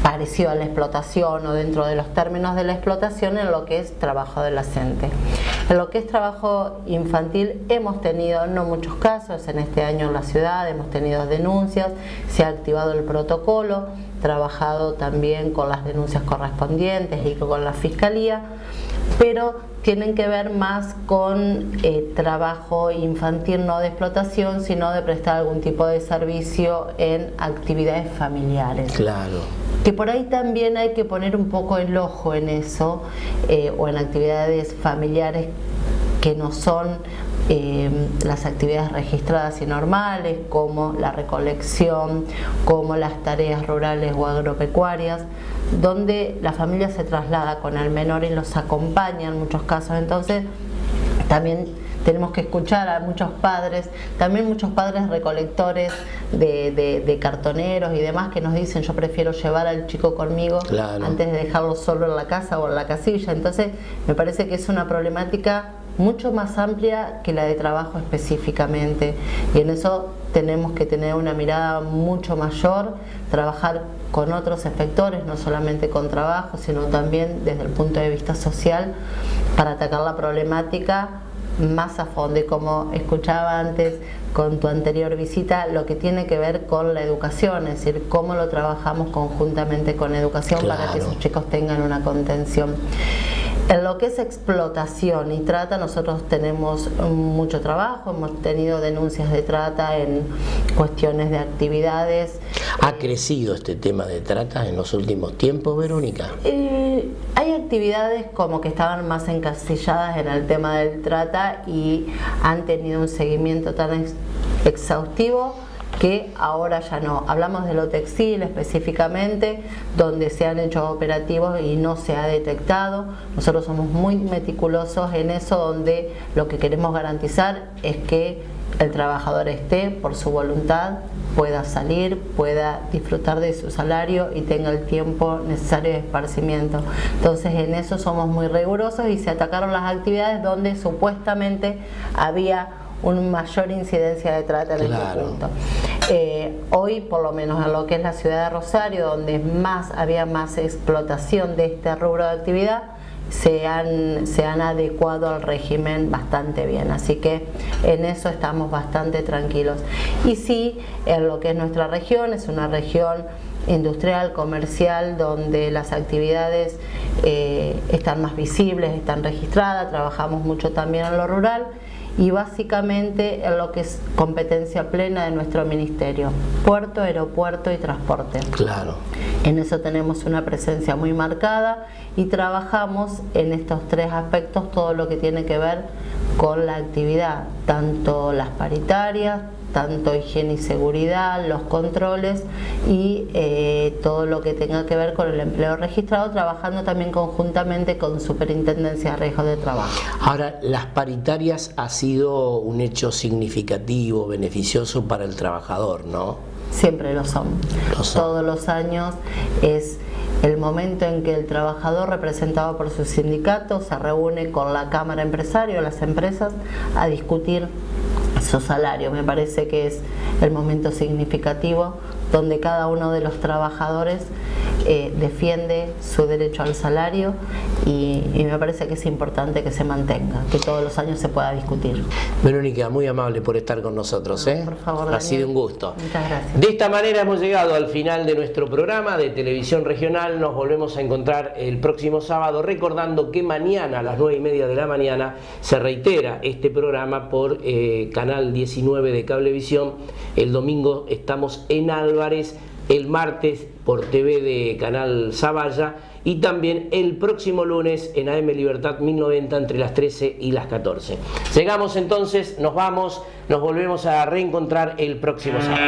parecido a la explotación o dentro de los términos de la explotación en lo que es trabajo adolescente. En lo que es trabajo infantil hemos tenido no muchos casos en este año en la ciudad, hemos tenido denuncias, se ha activado el protocolo, trabajado también con las denuncias correspondientes y con la fiscalía, pero tienen que ver más con trabajo infantil, no de explotación, sino de prestar algún tipo de servicio en actividades familiares. Claro. Que por ahí también hay que poner un poco el ojo en eso, o en actividades familiares que no son las actividades registradas y normales, como la recolección, como las tareas rurales o agropecuarias, donde la familia se traslada con el menor y los acompaña en muchos casos. Entonces también tenemos que escuchar a muchos padres, también muchos padres recolectores de cartoneros y demás, que nos dicen: yo prefiero llevar al chico conmigo, claro, antes de dejarlo solo en la casa o en la casilla. Entonces me parece que es una problemática mucho más amplia que la de trabajo específicamente, y en eso tenemos que tener una mirada mucho mayor, trabajar con otros efectores, no solamente con trabajo, sino también desde el punto de vista social, para atacar la problemática más a fondo. Y como escuchaba antes con tu anterior visita, lo que tiene que ver con la educación, es decir, cómo lo trabajamos conjuntamente con educación, claro, para que esos chicos tengan una contención. En lo que es explotación y trata, nosotros tenemos mucho trabajo, hemos tenido denuncias de trata en cuestiones de actividades. ¿Ha crecido este tema de trata en los últimos tiempos, Verónica? Hay actividades como que estaban más encasilladas en el tema del trata y han tenido un seguimiento tan exhaustivo que ahora ya no. Hablamos de lo textil específicamente, donde se han hecho operativos y no se ha detectado. Nosotros somos muy meticulosos en eso, donde lo que queremos garantizar es que el trabajador esté por su voluntad, pueda salir, pueda disfrutar de su salario y tenga el tiempo necesario de esparcimiento. Entonces en eso somos muy rigurosos y se atacaron las actividades donde supuestamente había una mayor incidencia de trata en este punto. Hoy, por lo menos en lo que es la ciudad de Rosario, donde había más explotación de este rubro de actividad, se han adecuado al régimen bastante bien, así que en eso estamos bastante tranquilos. Y sí, en lo que es nuestra región, es una región industrial, comercial, donde las actividades están más visibles, están registradas, trabajamos mucho también en lo rural y básicamente en lo que es competencia plena de nuestro ministerio: puerto, aeropuerto y transporte. Claro. En eso tenemos una presencia muy marcada y trabajamos en estos tres aspectos todo lo que tiene que ver con la actividad, tanto las paritarias, tanto higiene y seguridad, los controles y todo lo que tenga que ver con el empleo registrado, trabajando también conjuntamente con Superintendencia de Riesgos de Trabajo. Ahora, las paritarias ha sido un hecho significativo, beneficioso para el trabajador, ¿no? Siempre lo son. Todos los años es el momento en que el trabajador, representado por su sindicato, se reúne con la Cámara Empresaria, las empresas, a discutir su salario. Me parece que es el momento significativo donde cada uno de los trabajadores defiende su derecho al salario y me parece que es importante que se mantenga, que todos los años se pueda discutir. Verónica, muy amable por estar con nosotros. Por favor, Daniel. Ha sido un gusto. Muchas gracias. De esta manera hemos llegado al final de nuestro programa de Televisión Regional. Nos volvemos a encontrar el próximo sábado, recordando que mañana a las 9:30 de la mañana se reitera este programa por Canal 19 de Cablevisión. El domingo estamos en Álvarez, el martes por TV de Canal Zavalla y también el próximo lunes en AM Libertad 1090 entre las 13 y las 14. Llegamos entonces, nos vamos, nos volvemos a reencontrar el próximo sábado.